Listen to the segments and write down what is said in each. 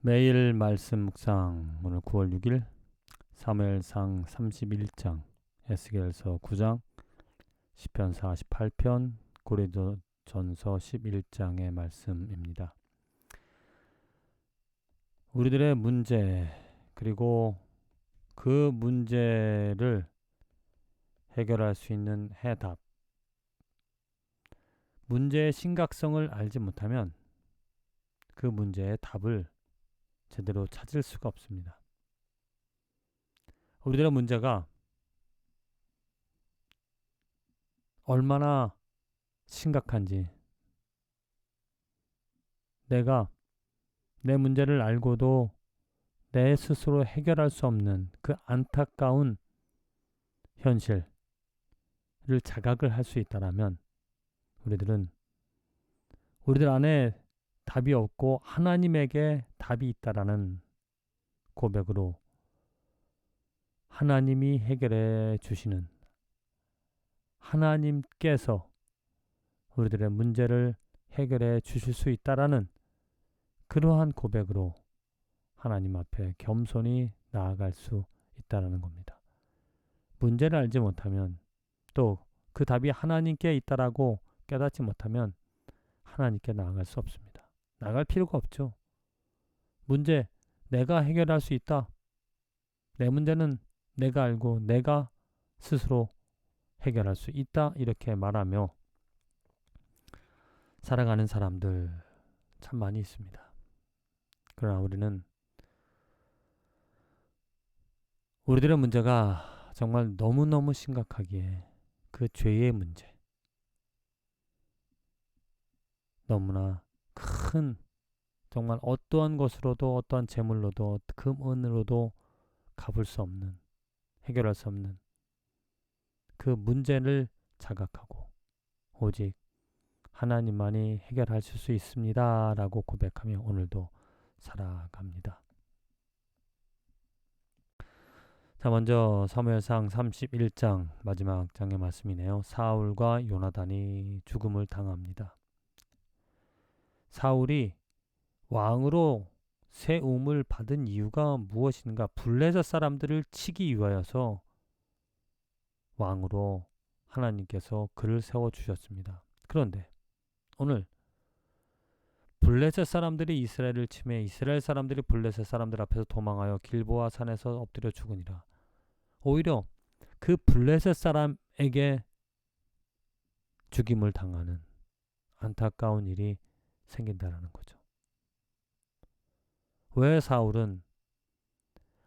매일 말씀 묵상 오늘 9월 6일 사무엘상 31장 에스겔서 9장 시편 48편 고린도전서 11장의 말씀입니다. 우리들의 문제 그리고 그 문제를 해결할 수 있는 해답, 문제의 심각성을 알지 못하면 그 문제의 답을 제대로 찾을 수가 없습니다. 우리들의 문제가 얼마나 심각한지 내가 내 문제를 알고도 내 스스로 해결할 수 없는 그 안타까운 현실을 자각을 할 수 있다라면 우리들 안에 답이 없고 하나님에게 답이 있다라는 고백으로 하나님이 해결해 주시는, 하나님께서 우리들의 문제를 해결해 주실 수 있다라는 그러한 고백으로 하나님 앞에 겸손히 나아갈 수 있다라는 겁니다. 문제를 알지 못하면, 또 그 답이 하나님께 있다라고 깨닫지 못하면 하나님께 나아갈 수 없습니다. 나아갈 필요가 없죠. 문제 내가 해결할 수 있다. 내 문제는 내가 알고 내가 스스로 해결할 수 있다. 이렇게 말하며 살아가는 사람들 참 많이 있습니다. 그러나 우리들의 문제가 정말 너무너무 심각하기에 그 죄의 문제, 너무나 큰, 정말 어떠한 것으로도 어떠한 재물로도 금은으로도 갚을 수 없는, 해결할 수 없는 그 문제를 자각하고 오직 하나님만이 해결하실 수 있습니다 라고 고백하며 오늘도 살아갑니다. 자, 먼저 사무엘상 31장 마지막 장의 말씀이네요. 사울과 요나단이 죽음을 당합니다. 사울이 왕으로 세움을 받은 이유가 무엇인가? 블레셋 사람들을 치기 위하여서 왕으로 하나님께서 그를 세워주셨습니다. 그런데 오늘 블레셋 사람들이 이스라엘을 치매 이스라엘 사람들이 블레셋 사람들 앞에서 도망하여 길보아 산에서 엎드려 죽으니라. 오히려 그 블레셋 사람에게 죽임을 당하는 안타까운 일이 생긴다라는 거죠. 왜 사울은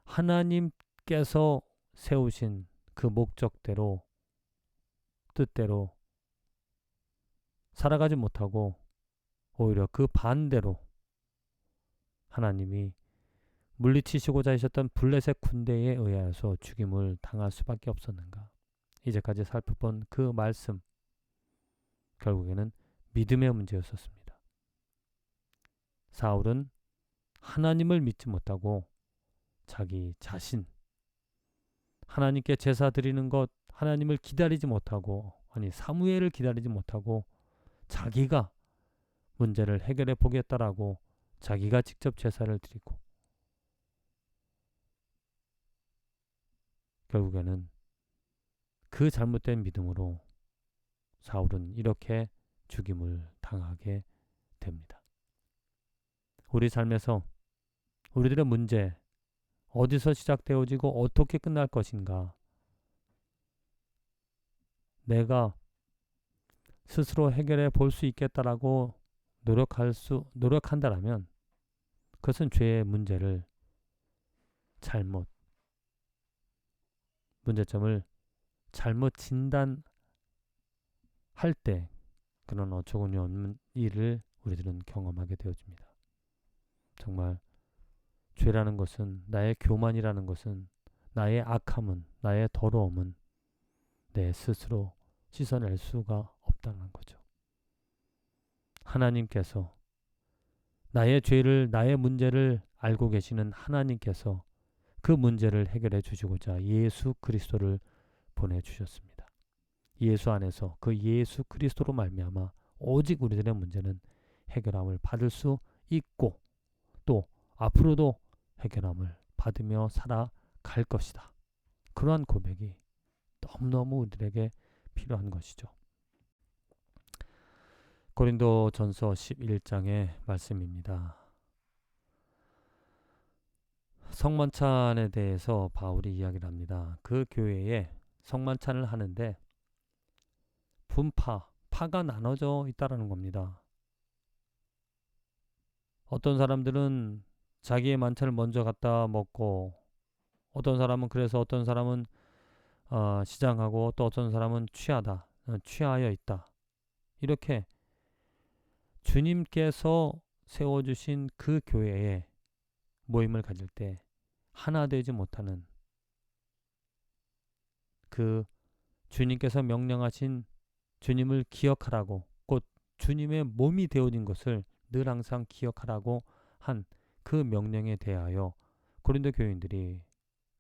하나님께서 세우신 그 목적대로, 뜻대로 살아가지 못하고 오히려 그 반대로 하나님이 물리치시고자 하셨던 블레셋 군대에 의하여서 죽임을 당할 수밖에 없었는가? 이제까지 살펴본 그 말씀, 결국에는 믿음의 문제였었습니다. 사울은 하나님을 믿지 못하고 자기 자신, 하나님께 제사 드리는 것, 하나님을 기다리지 못하고, 사무엘을 기다리지 못하고 자기가 문제를 해결해 보겠다라고 자기가 직접 제사를 드리고, 결국에는 그 잘못된 믿음으로 사울은 이렇게 죽임을 당하게 됩니다. 우리 삶에서 우리들의 문제 어디서 시작되어지고 어떻게 끝날 것인가? 내가 스스로 해결해 볼 수 있겠다라고 노력한다라면 그것은 죄의 문제를 문제점을 잘못 진단할 때 그런 어처구니 없는 일을 우리들은 경험하게 되어집니다. 정말 죄라는 것은, 나의 교만이라는 것은, 나의 악함은, 나의 더러움은 내 스스로 씻어낼 수가 없다는 거죠. 하나님께서 나의 죄를, 나의 문제를 알고 계시는 하나님께서 그 문제를 해결해 주시고자 예수 그리스도를 보내주셨습니다. 예수 안에서 그 예수 그리스도로 말미암아 오직 우리들의 문제는 해결함을 받을 수 있고, 또 앞으로도 해결함을 받으며 살아갈 것이다. 그러한 고백이 너무너무 우리들에게 필요한 것이죠. 고린도전서 11장의 말씀입니다. 성만찬에 대해서 바울이 이야기를 합니다. 그 교회에 성만찬을 하는데 파가 나눠져 있다라는 겁니다. 어떤 사람들은 자기의 만찬을 먼저 갖다 먹고, 어떤 사람은 시장하고, 또 어떤 사람은 취하여 있다. 이렇게 주님께서 세워주신 그 교회에 모임을 가질 때 하나 되지 못하는, 그 주님께서 명령하신 주님을 기억하라고, 곧 주님의 몸이 되어진 것을 늘 항상 기억하라고 한 그 명령에 대하여 고린도 교인들이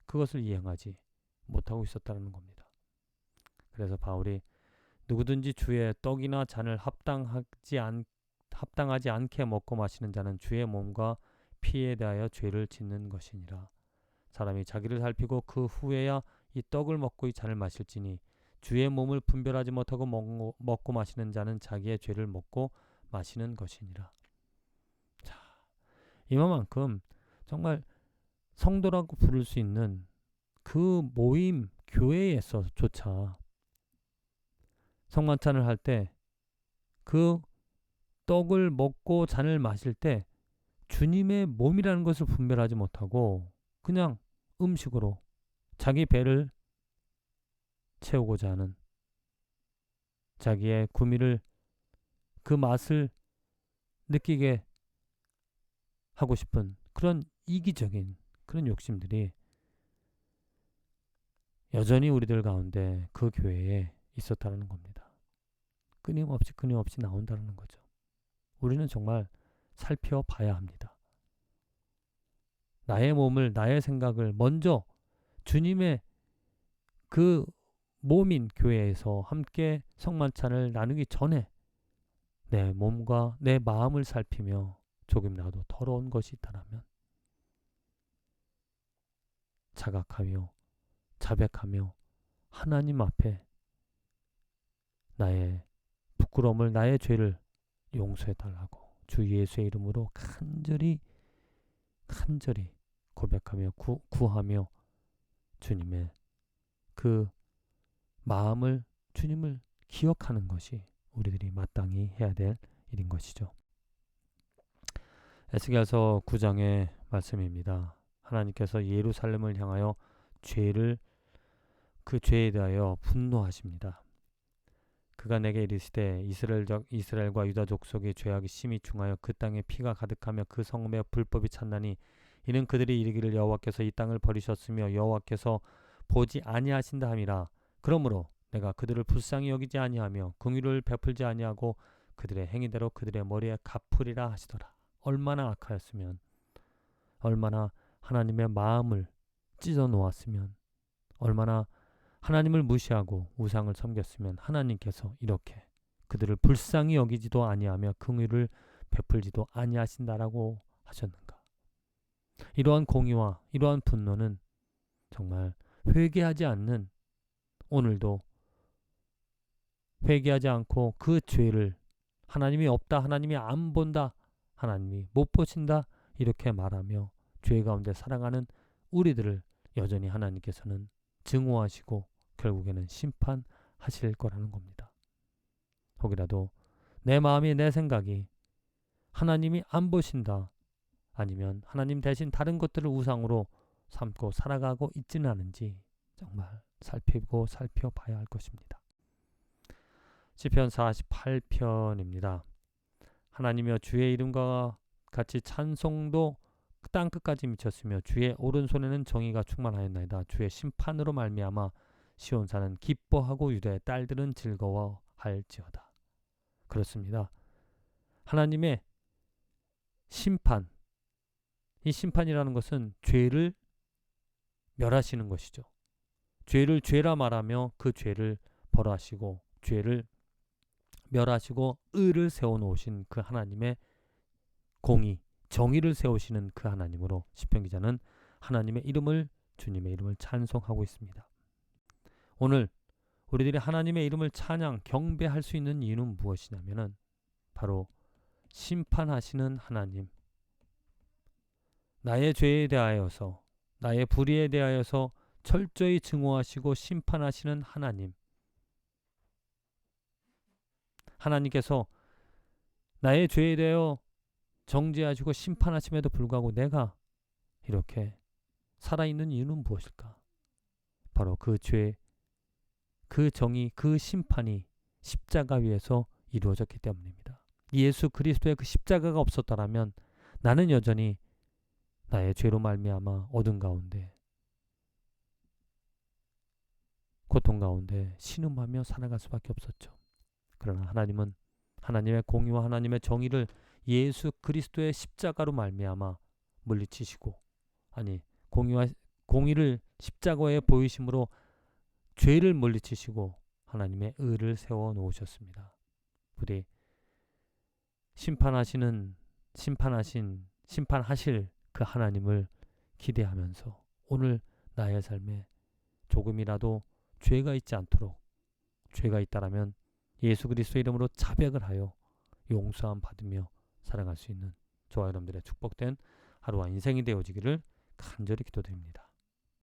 그것을 이행하지 못하고 있었다는 겁니다. 그래서 바울이 누구든지 주의 떡이나 잔을 합당하지 않게 먹고 마시는 자는 주의 몸과 피에 대하여 죄를 짓는 것이니라. 사람이 자기를 살피고 그 후에야 이 떡을 먹고 이 잔을 마실지니 주의 몸을 분별하지 못하고 먹고 마시는 자는 자기의 죄를 먹고 마시는 것이니라. 자, 이만큼 정말 성도라고 부를 수 있는 그 모임 교회에서조차 성만찬을 할 때 그 떡을 먹고 잔을 마실 때 주님의 몸이라는 것을 분별하지 못하고 그냥 음식으로 자기 배를 채우고자 하는, 자기의 구미를, 그 맛을 느끼게 하고 싶은 그런 이기적인 그런 욕심들이 여전히 우리들 가운데 그 교회에 있었다는 겁니다. 끊임없이 나온다는 거죠. 우리는 정말 살펴봐야 합니다. 나의 몸을, 나의 생각을 먼저 주님의 그 몸인 교회에서 함께 성만찬을 나누기 전에 내 몸과 내 마음을 살피며 조금이라도 더러운 것이 있다면 자각하며 자백하며 하나님 앞에 나의 부끄러움을, 나의 죄를 용서해달라고 주 예수의 이름으로 간절히 고백하며 구하며 주님의 그 마음을, 주님을 기억하는 것이 우리들이 마땅히 해야 될 일인 것이죠. 에스겔서 9장의 말씀입니다. 하나님께서 예루살렘을 향하여 그 죄에 대하여 분노하십니다. 그가 내게 이르시되 이스라엘과 유다 족속의 죄악이 심히 중하여 그 땅에 피가 가득하며 그 성읍에 불법이 찼나니 이는 그들이 이르기를 여호와께서 이 땅을 버리셨으며 여호와께서 보지 아니하신다 함이라. 그러므로 내가 그들을 불쌍히 여기지 아니하며 긍휼을 베풀지 아니하고 그들의 행위대로 그들의 머리에 갚으리라 하시더라. 얼마나 악하였으면, 얼마나 하나님의 마음을 찢어 놓았으면, 얼마나 하나님을 무시하고 우상을 섬겼으면 하나님께서 이렇게 그들을 불쌍히 여기지도 아니하며 긍휼을 베풀지도 아니하신다라고 하셨는가. 이러한 공의와 이러한 분노는 정말 회개하지 않는, 오늘도 회개하지 않고 그 죄를 하나님이 없다, 하나님이 안 본다, 하나님이 못 보신다 이렇게 말하며 죄 가운데 살아가는 우리들을 여전히 하나님께서는 증오하시고 결국에는 심판하실 거라는 겁니다. 혹이라도 내 마음이, 내 생각이 하나님이 안 보신다, 아니면 하나님 대신 다른 것들을 우상으로 삼고 살아가고 있지는 않은지 정말 살펴봐야 할 것입니다. 시편 48편입니다. 하나님이여 주의 이름과 같이 찬송도 땅끝까지 미쳤으며 주의 오른손에는 정의가 충만하였나이다. 주의 심판으로 말미암아 시온산은 기뻐하고 유다의 딸들은 즐거워할지어다. 그렇습니다. 하나님의 심판, 이 심판이라는 것은 죄를 멸하시는 것이죠. 죄를 죄라 말하며 그 죄를 벌하시고 죄를 멸하시고 의를 세워놓으신 그 하나님의 공의, 정의를 세우시는 그 하나님으로 시편 기자는 하나님의 이름을, 주님의 이름을 찬송하고 있습니다. 오늘 우리들이 하나님의 이름을 찬양, 경배할 수 있는 이유는 무엇이냐면은 바로 심판하시는 하나님, 나의 죄에 대하여서, 나의 불의에 대하여서 철저히 증오하시고 심판하시는 하나님, 하나님께서 나의 죄에 대하여 정죄하시고 심판하심에도 불구하고 내가 이렇게 살아있는 이유는 무엇일까? 바로 그 죄, 그 정의, 그 심판이 십자가 위에서 이루어졌기 때문입니다. 예수 그리스도의 그 십자가가 없었더라면 나는 여전히 나의 죄로 말미암아 어둠 가운데, 고통 가운데 신음하며 살아갈 수밖에 없었죠. 그러나 하나님은 하나님의 공의와 하나님의 정의를 예수 그리스도의 십자가로 말미암아 물리치시고, 아니 공의와 공의를 십자가에 보이심으로 죄를 물리치시고 하나님의 의를 세워 놓으셨습니다. 부디 심판하실 그 하나님을 기대하면서 오늘 나의 삶에 조금이라도 죄가 있지 않도록, 죄가 있다라면 예수 그리스도 이름으로 자백을 하여 용서함 받으며 살아갈 수 있는 저와 여러분들의 축복된 하루와 인생이 되어지기를 간절히 기도드립니다.